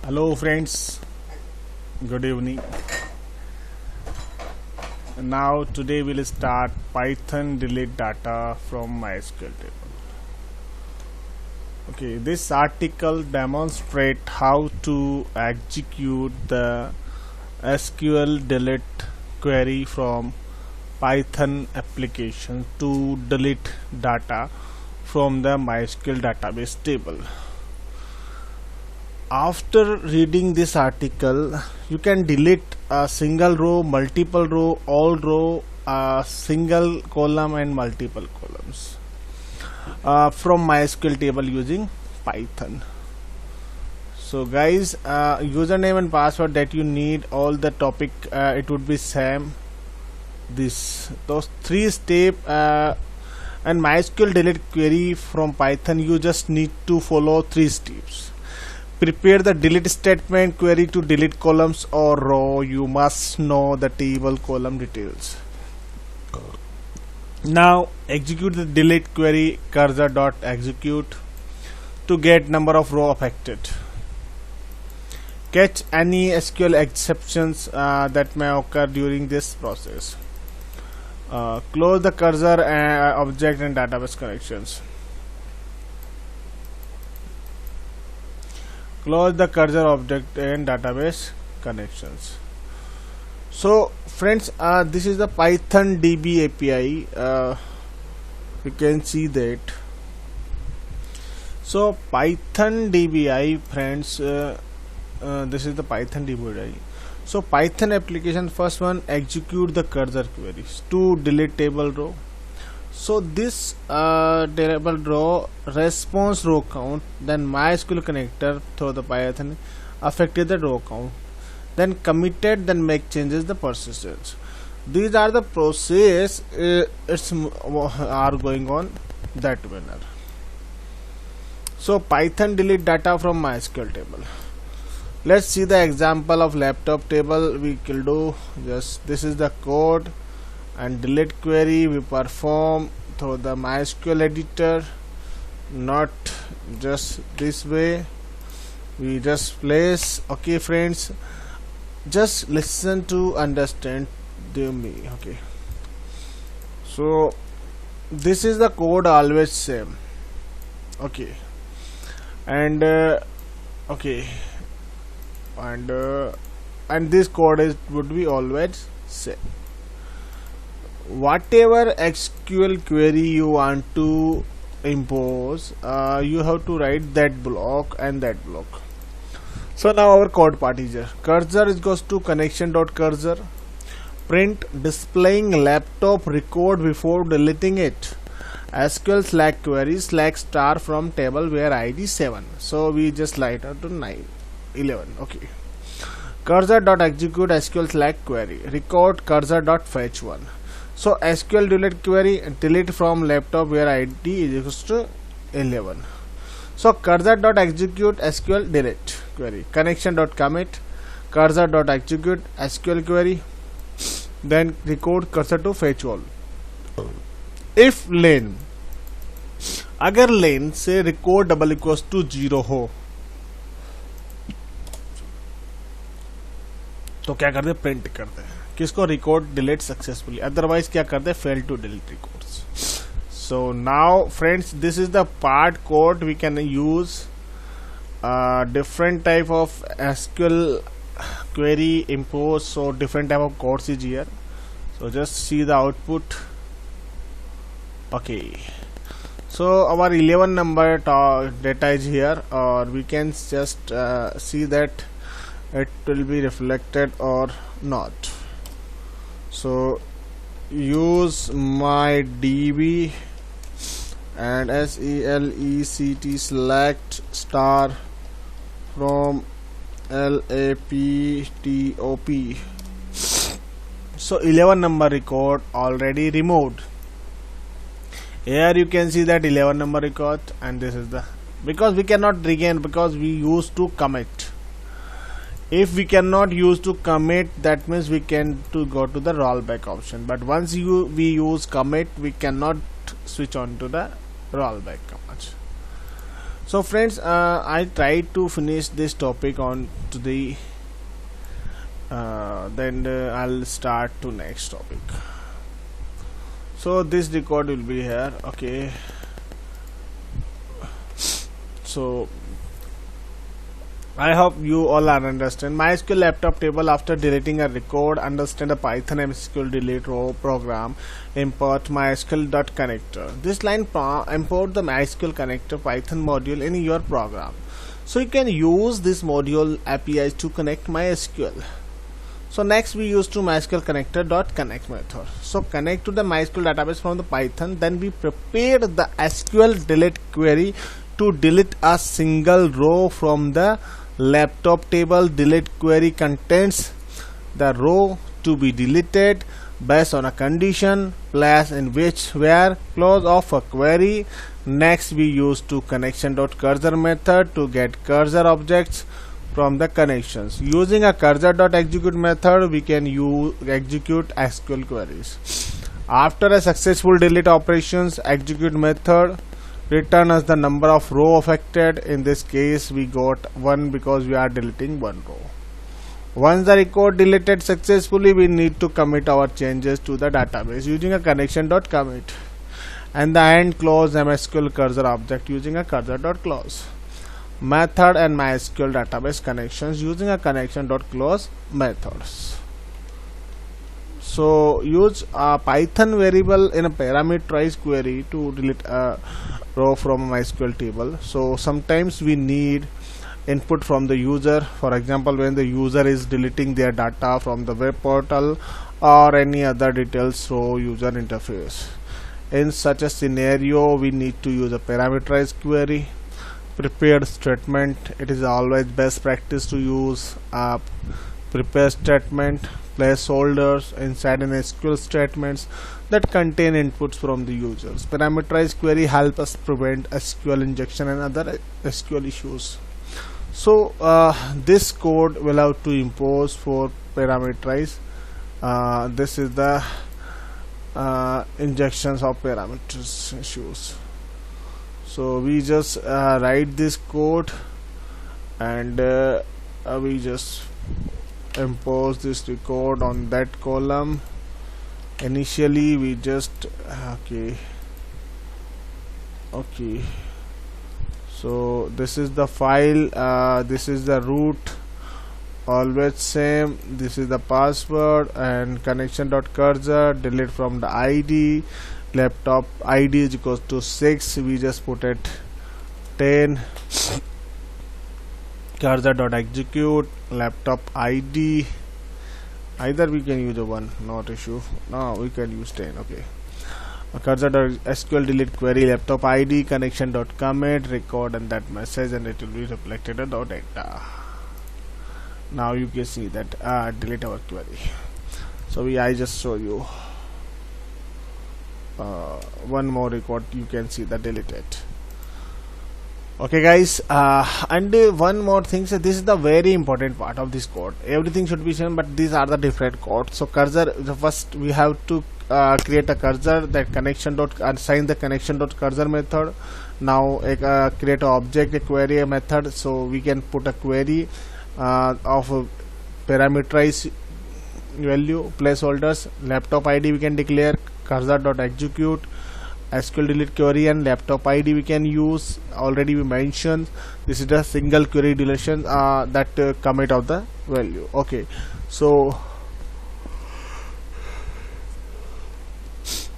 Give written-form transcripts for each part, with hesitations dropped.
Hello friends, good evening. Now today we'll start Python delete data from MySQL table. Okay, this article demonstrates how to execute the SQL delete query from Python application to delete data from the MySQL database table. After reading this article, you can delete a single row, multiple row, all row, a single column and multiple columns from MySQL table using Python. So guys, username and password that you need, all the topic it would be same. Those three step and MySQL delete query from Python, you just need to follow three steps. Prepare the delete statement query to delete columns or row. You must know the table column details. Now execute the delete query cursor.execute to get number of row affected. Catch any SQL exceptions that may occur during this process. Close the cursor object and database connections. Close the cursor object and database connections. So friends, this is the Python DB API. You can see that. So Python DBI, friends, this is the Python DBI. So Python application, first one, execute the cursor queries to delete table row. So this table row response row count, then MySQL connector through the Python affected the row count, then committed, then make changes the persistence. These are the process are going on that manner. So Python delete data from MySQL table. Let's see the example of laptop table. We will do just this is the code and delete query we perform through the MySQL editor, not just this way. We just place. Okay friends, just listen to understand me. Okay, so this is the code always same. Okay, and okay, and this code would be always same. Whatever SQL query you want to impose, you have to write that block and that block. So now our code part is here. Cursor is goes to connection.cursor, print displaying laptop record before deleting it, SQL select query select star from table where ID 7. So we just light out to 11. Okay, cursor.execute SQL select query, record cursor.fetch 1. So SQL delete query, delete from laptop where ID is equals to 11. So cursor.execute SQL delete query, connection.commit, cursor.execute SQL query, then record cursor to fetch all. If len, अगर len से record double equals to 0 हो तो क्या करते हैं, print करते हैं किसको, रिकॉर्ड डिलीट सक्सेसफुली, अदरवाइज क्या करते हैं, fail to delete records. So now friends, this is the part code we can use different type of SQL query impose. So different type of codes is here. So just see the output. Okay, so our 11 number data is here, or we can just see that it will be reflected or not. So use my DB and SELECT select star from LAPTOP. So 11 number record already removed. Here you can see that 11 number record, and this is the, because we cannot regain because we used to commit. If we cannot use to commit, that means we can to go to the rollback option, but once we use commit, we cannot switch on to the rollback command. So friends, I tried to finish this topic on today, then I'll start to next topic. So this record will be here. Okay, so I hope you all are understand. MySQL laptop table, after deleting a record, understand a Python MySQL delete row program, import MySQL.connector. This line import the MySQL connector Python module in your program. So you can use this module APIs to connect MySQL. So next we use to MySQL connector.connect method. So connect to the MySQL database from the Python. Then we prepared the SQL delete query to delete a single row from the laptop table. Delete query contains the row to be deleted based on a condition place in which where close of a query. Next we use to connection.cursor method to get cursor objects from the connections. Using a cursor.execute method, we can execute SQL queries. After a successful delete operations, execute method return us the number of row affected. In this case we got 1 because we are deleting one row. Once the record deleted successfully, we need to commit our changes to the database using a connection.commit, and the end close MySQL cursor object using a cursor.close method, and MySQL database connections using a connection.close methods. So use a Python variable in a parameterized query to delete a row from a MySQL table. So sometimes we need input from the user. For example, when the user is deleting their data from the web portal or any other details through user interface. In such a scenario, we need to use a parameterized query. Prepared statement. It is always best practice to use a prepare statement, placeholders inside an SQL statements that contain inputs from the users. Parameterized query help us prevent SQL injection and other SQL issues. So this code will have to impose for parameterize. This is the injections of parameters issues. So we just write this code, and we just impose this record on that column. Initially we just okay, so this is the file, this is the root, always same. This is the password, and connection.cursor delete from the ID. Laptop ID is equals to 6. We just put it 10. Cursor.execute laptop ID. Either we can use a 1, not issue. No, we can use 10. Okay. Cursor.sql delete query laptop ID connection.commit record and that message, and it will be reflected in the data. Now you can see that delete our query. So I just show you one more record. You can see the deleted. Okay guys, and one more thing, so this is the very important part of this code. Everything should be same, but these are the different codes. So cursor, first we have to create a cursor, that connection dot assign the connection dot cursor method. Now create an object, a query, a method. So we can put a query of a parameterized value, placeholders, laptop ID we can declare, cursor dot execute, SQL delete query, and laptop ID we can use. Already we mentioned this is a single query deletion that commit of the value. Okay, so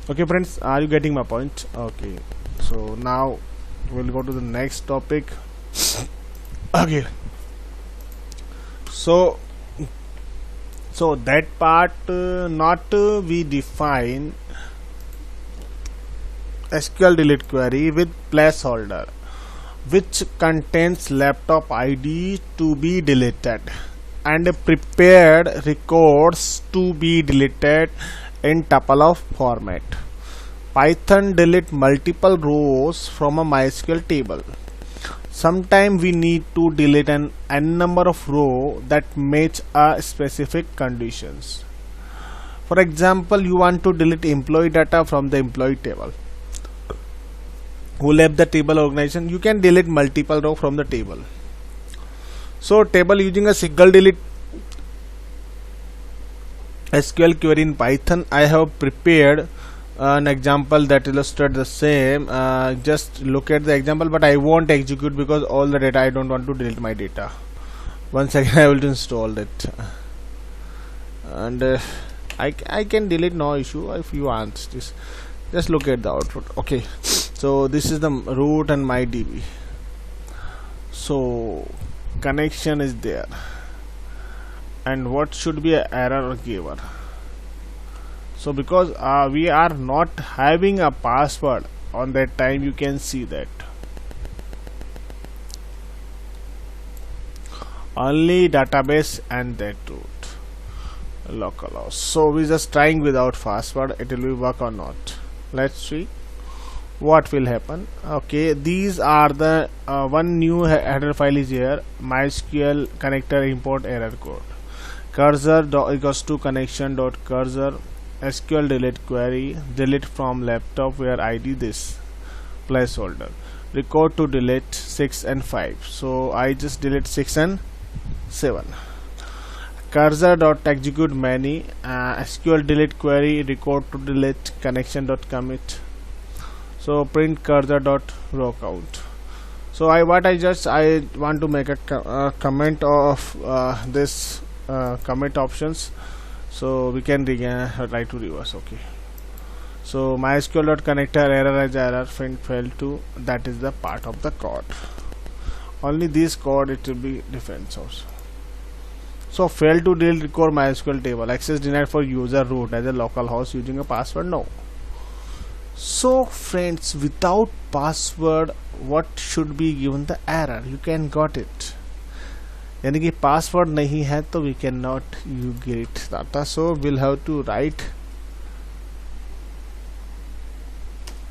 okay friends, are you getting my point? Okay, so now we'll go to the next topic. Okay, so that part we define SQL delete query with placeholder which contains laptop ID to be deleted and prepared records to be deleted in tuple of format. Python delete multiple rows from a MySQL table. Sometime we need to delete an n number of rows that match a specific conditions. For example, you want to delete employee data from the employee table. who left the table organization. You can delete multiple row from the table. So table using a single delete SQL query in Python. I have prepared an example that illustrates the same. Just look at the example, but I won't execute because all the data, I don't want to delete my data. Once again I will install it, and I can delete, no issue. If you want this, just look at the output. Okay, so this is the root and my DB. So connection is there, and what should be an error giver. So because we are not having a password on that time, you can see that only database and that root localhost. So we just trying without password, it will work or not. Let's see what will happen. Okay, these are the one new header file is here, MySQL connector import error code, cursor equals to connection dot cursor, SQL delete query, delete from laptop where ID this placeholder, record to delete 6 and 5. So I just delete 6 and 7. Cursor dot execute many, SQL delete query, record to delete connection dot commit. So print cursor dot row count. So I want to make a comment of this commit options, so we can try to reverse. Okay, so MySQL dot connector error as error print fail to, that is the part of the code. Only this code it will be different source. So fail to delete record MySQL table, access denied for user root as a localhost using a password, no. So friends, without password what should be given the error, you can got it. यानी कि password नहीं है तो we cannot you get data, so we'll have to write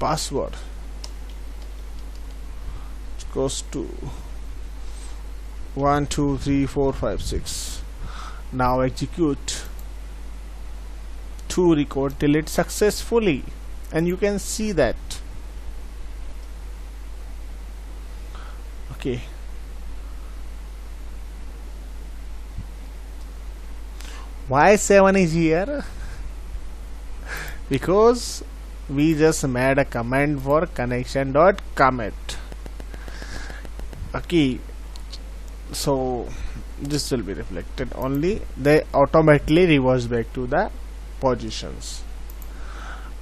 password goes to 1 2 3 4 5 6. Now execute to record delete successfully, and you can see that. Okay, why 7 is here? Because we just made a command for connection dot commit. Okay, so this will be reflected only, they automatically reverse back to the positions.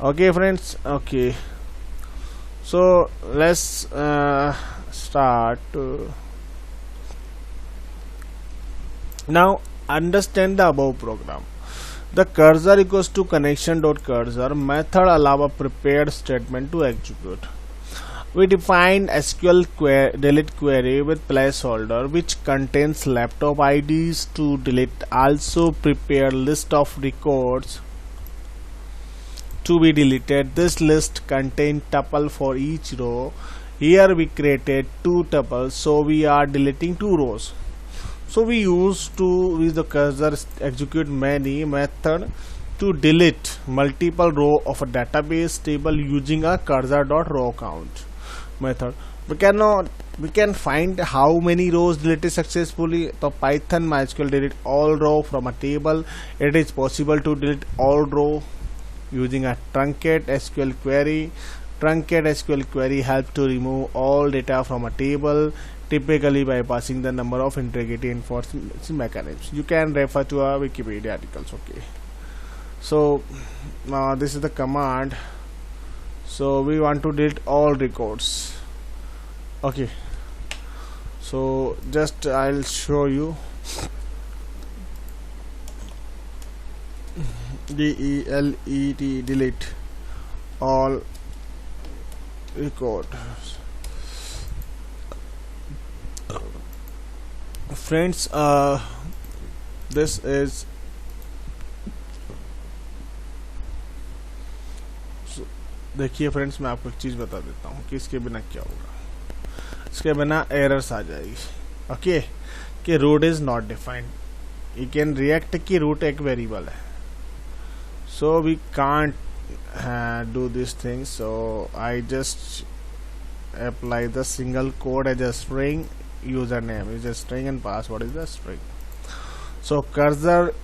Okay friends, okay, so let's start now. Understand the above program. The cursor equals to connection dot cursor method allow a prepared statement to execute. We define SQL delete query with placeholder which contains laptop IDs to delete. Also prepare list of records to be deleted. This list contains tuple for each row. Here we created 2 tuples, so we are deleting 2 rows. So we use with the cursor execute many method to delete multiple row of a database table using a cursor dot row count method. We can find how many rows deleted successfully. So Python MySQL delete all row from a table. It is possible to delete all row using a truncate SQL query. Truncate SQL query helps to remove all data from a table, typically by passing the number of integrity enforcement mechanisms. You can refer to our Wikipedia articles. Okay, so this is the command. So we want to delete all records. Okay, so just I'll show you. DELET, delete all records. Friends, this is देखिए friends, मैं आपको एक चीज बता देता हूँ कि इसके बिना क्या होगा. इसके बिना एरर्स आ जाएगी. ओके, कि root is not defined. You can react कि रूट एक वेरिएबल है, so we can't do this thing. So I just apply the single code as a string. Username is a string and password is a string. So cursor,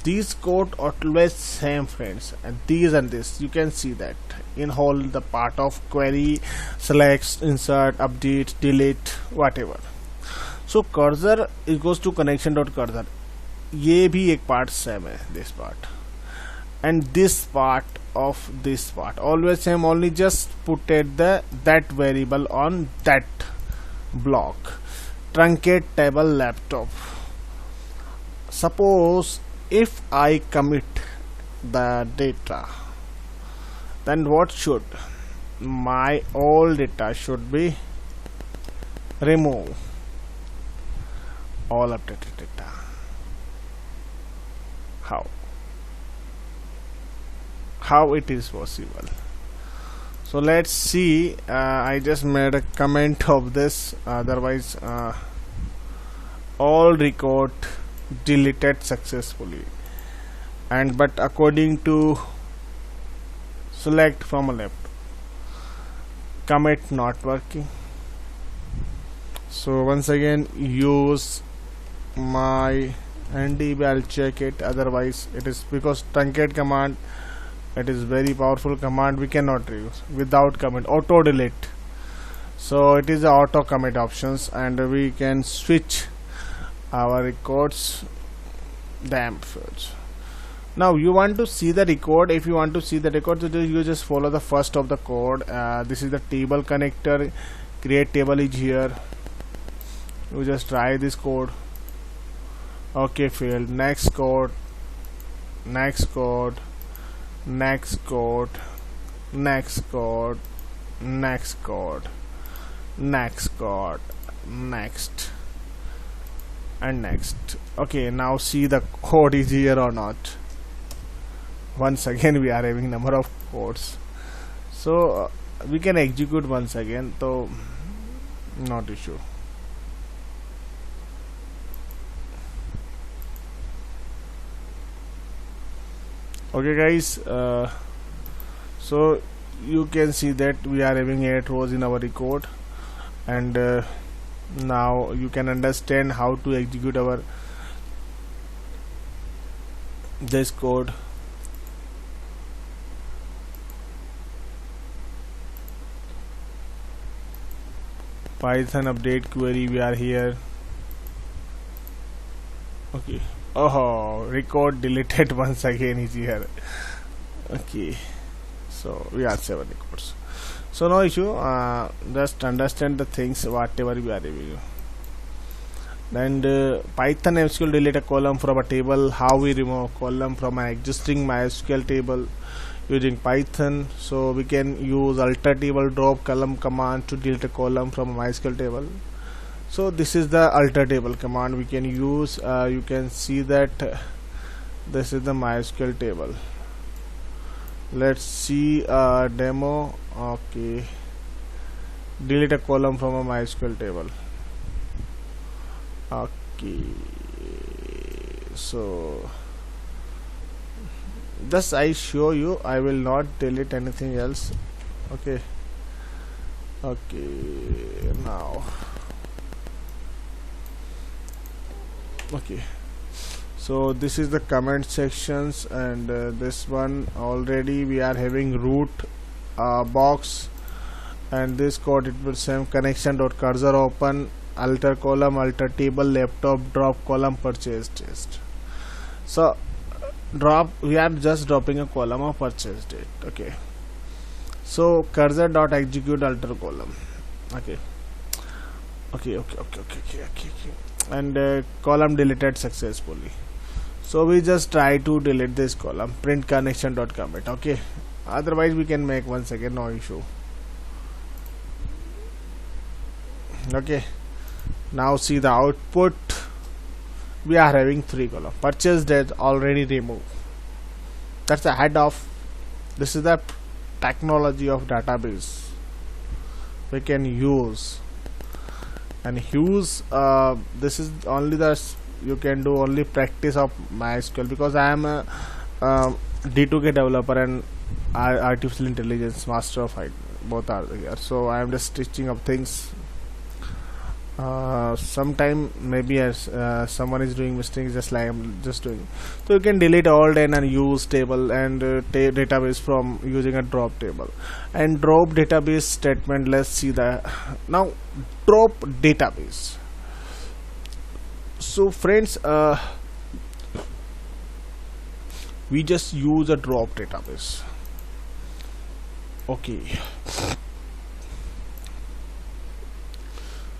these code always same friends, and these and this you can see that in whole the part of query, select, insert, update, delete, whatever. So cursor equals to connection dot cursor, ये भी एक part same है, this part, and this part of this part always same, only just put it that variable on that block. Truncate table laptop. Suppose if I commit the data, then what should my all data should be removed, all updated data. How it is possible? So let's see. I just made a comment of this, otherwise all record deleted successfully, and but according to select from a left, commit not working. So once again use my NDB, I'll check it, otherwise it is because truncate command, it is very powerful command, we cannot use without commit, auto delete. So it is the auto commit options, and we can switch our records. Damn first. Now you want to see the record. If you want to see the record, so you just follow the first of the code. This is the table connector, create table is here. You just try this code. Okay, failed. Next code, next code, next code, next code, next code, next code, next, and next. Okay, now see the code is here or not. Once again we are having number of codes, so we can execute once again, so not issue. Okay guys, so you can see that we are having 8 rows in our record, and now you can understand how to execute our this code. Python update query, we are here. Okay, oh, record deleted once again is here. Okay, so we are 7 records, so no issue. Just understand the things whatever we are reviewing. And Python MySQL delete a column from a table. How we remove a column from an existing MySQL table using Python. So we can use alter table drop column command to delete a column from a MySQL table. So this is the alter table command we can use. You can see that this is the MySQL table. Let's see a demo. Okay, delete a column from a MySQL table. Okay, so thus I show you, I will not delete anything else. Okay, now okay, so this is the comment sections, and this one already we are having root box, and this code it will same connection dot cursor open, alter column, alter table, laptop, drop column, purchase test. So drop, we are just dropping a column of purchase date. Okay, so cursor dot execute alter column. Okay, and column deleted successfully. So we just try to delete this column, print connection dot commit. Okay, otherwise we can make once again, no issue. Okay, now see the output. We are having 3 columns. Purchase date already removed. That's the head of. This is the technology of database we can use. And use this is only the you can do only practice of MySQL, because I am a D2K developer and artificial intelligence master of it. both are here. So I am just stitching up things. Sometime maybe as someone is doing mistakes just like I'm just doing. So you can delete all then and use table and database from using a drop table and drop database statement. Let's see that now. Drop database. So friends, we just use a drop database. Okay,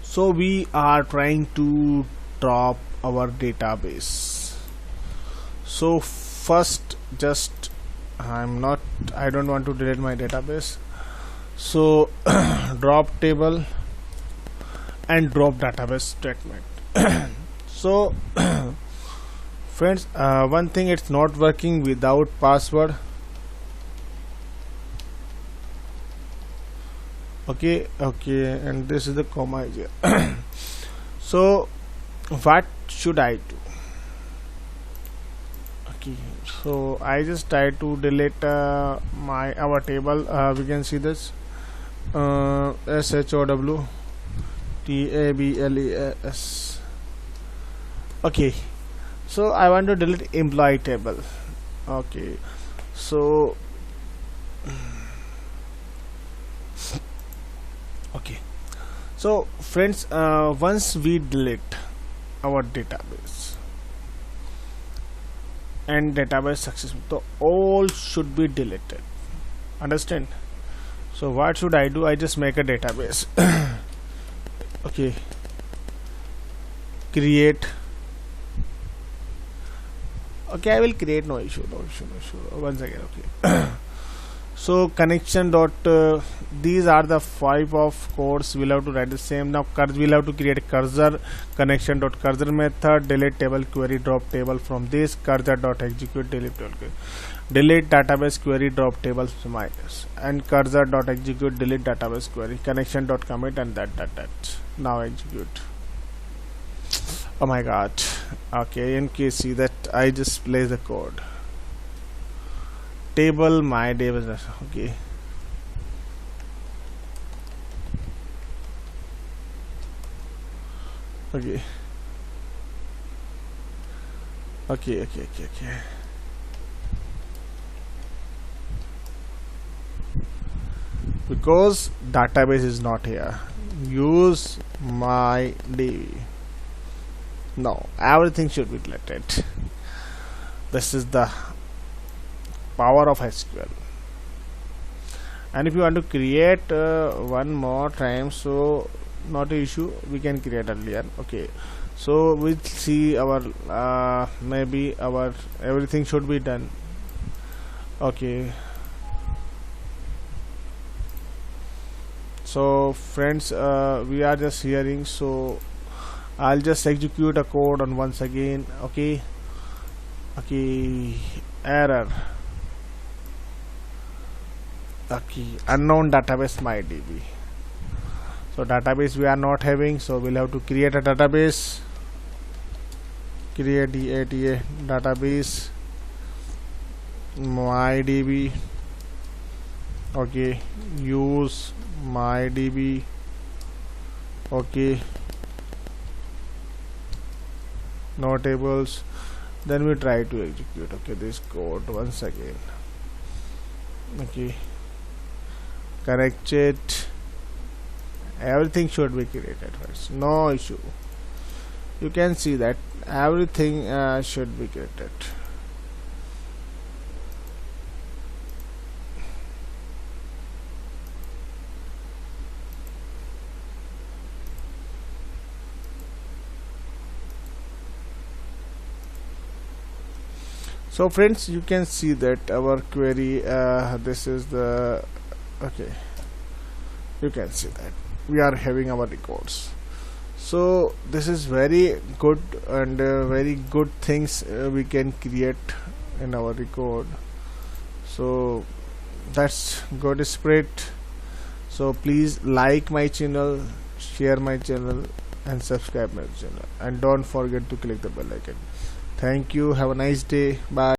so we are trying to drop our database. So first, just I don't want to delete my database. So drop table and drop database statement. So friends, one thing, it's not working without password. Okay, and this is the comma here. So what should I do? Okay, so I just try to delete our table. We can see this SHOWTABLES. Okay, so I want to delete employee table. Okay, so okay, so friends, once we delete our database and database successful, so all should be deleted. Understand? So what should I do? I just make a database. Okay, create. Okay, I will create, no issue. Once again, okay. So connection dot these are the 5 of codes. We'll have to write the same. Now we'll have to create a cursor, connection dot cursor method, delete table query drop table from this, cursor dot execute delete table, delete database query drop table minus, and cursor dot execute delete database query, connection dot commit, and that. Now execute. Oh my god. Okay, in case see that I just place the code. Table my database. Okay. Okay. Because database is not here. Use my DB. No, everything should be deleted. This is the power of SQL. And if you want to create one more time, so not an issue, we can create earlier. Okay, so we'll see our maybe our everything should be done. Okay, so friends, we are just hearing, so I'll just execute a code on once again. Okay, error. Okay, unknown database MyDB. So database we are not having, so we'll have to create a database. Create DATA database MyDB. Okay, use MyDB. Okay, no tables. Then we try to execute. Okay, this code once again. Okay, correct it. Everything should be created first. No issue. You can see that everything should be created. So friends, you can see that our query, this is the, okay, you can see that we are having our records. So this is very good and very good things we can create in our record. So that's good spread. So please like my channel, share my channel, and subscribe my channel, and don't forget to click the bell icon. Thank you. Have a nice day. Bye.